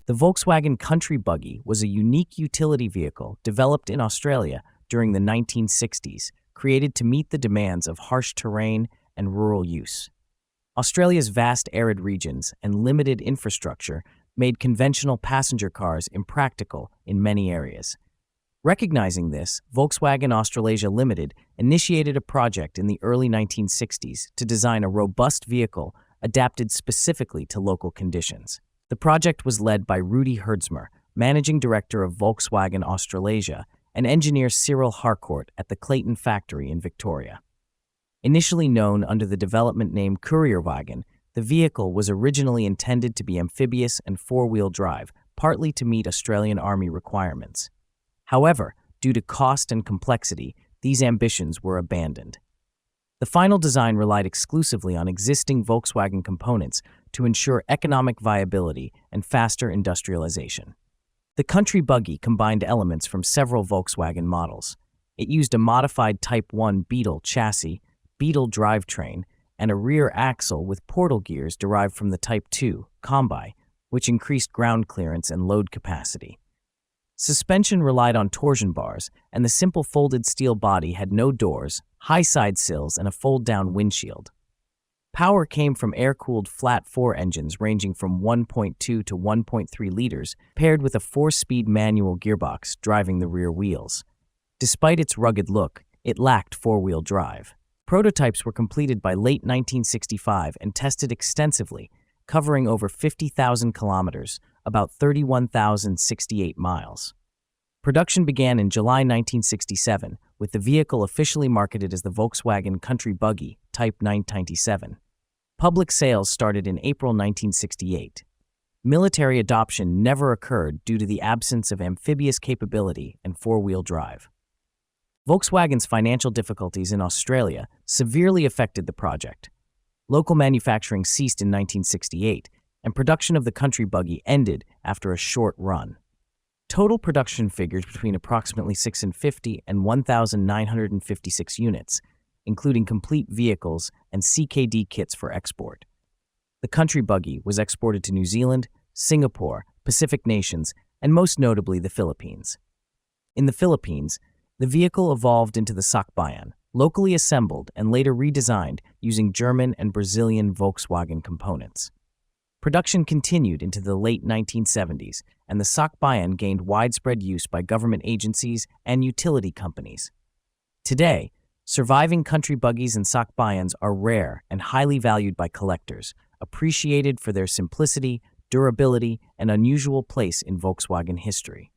The Volkswagen Country Buggy was a unique utility vehicle developed in Australia during the 1960s, created to meet the demands of harsh terrain and rural use. Australia's vast arid regions and limited infrastructure made conventional passenger cars impractical in many areas. Recognizing this, Volkswagen Australasia Limited initiated a project in the early 1960s to design a robust vehicle adapted specifically to local conditions. The project was led by Rudy Hertzmer, managing director of Volkswagen Australasia, and engineer Cyril Harcourt at the Clayton factory in Victoria. Initially known under the development name Courierwagen, the vehicle was originally intended to be amphibious and four-wheel drive, partly to meet Australian Army requirements. However, due to cost and complexity, these ambitions were abandoned. The final design relied exclusively on existing Volkswagen components to ensure economic viability and faster industrialization. The Country Buggy combined elements from several Volkswagen models. It used a modified Type 1 Beetle chassis, Beetle drivetrain, and a rear axle with portal gears derived from the Type 2 Combi, which increased ground clearance and load capacity. Suspension relied on torsion bars, and the simple folded steel body had no doors, high side sills, and a fold-down windshield. Power came from air-cooled flat-4 engines ranging from 1.2 to 1.3 liters, paired with a 4-speed manual gearbox driving the rear wheels. Despite its rugged look, it lacked four-wheel drive. Prototypes were completed by late 1965 and tested extensively, covering over 50,000 kilometers, about 31,068 miles. Production began in July 1967, with the vehicle officially marketed as the Volkswagen Country Buggy, Type 997. Public sales started in April 1968. Military adoption never occurred due to the absence of amphibious capability and four-wheel drive. Volkswagen's financial difficulties in Australia severely affected the project. Local manufacturing ceased in 1968, and production of the Country Buggy ended after a short run. Total production figures between approximately 650 and 1,956 units, including complete vehicles and CKD kits for export. The Country Buggy was exported to New Zealand, Singapore, Pacific nations, and most notably the Philippines. In the Philippines, the vehicle evolved into the Sakbayan, locally assembled and later redesigned using German and Brazilian Volkswagen components. Production continued into the late 1970s, and the Sakbayan gained widespread use by government agencies and utility companies. Today, surviving country buggies and Sakbayans are rare and highly valued by collectors, appreciated for their simplicity, durability, and unusual place in Volkswagen history.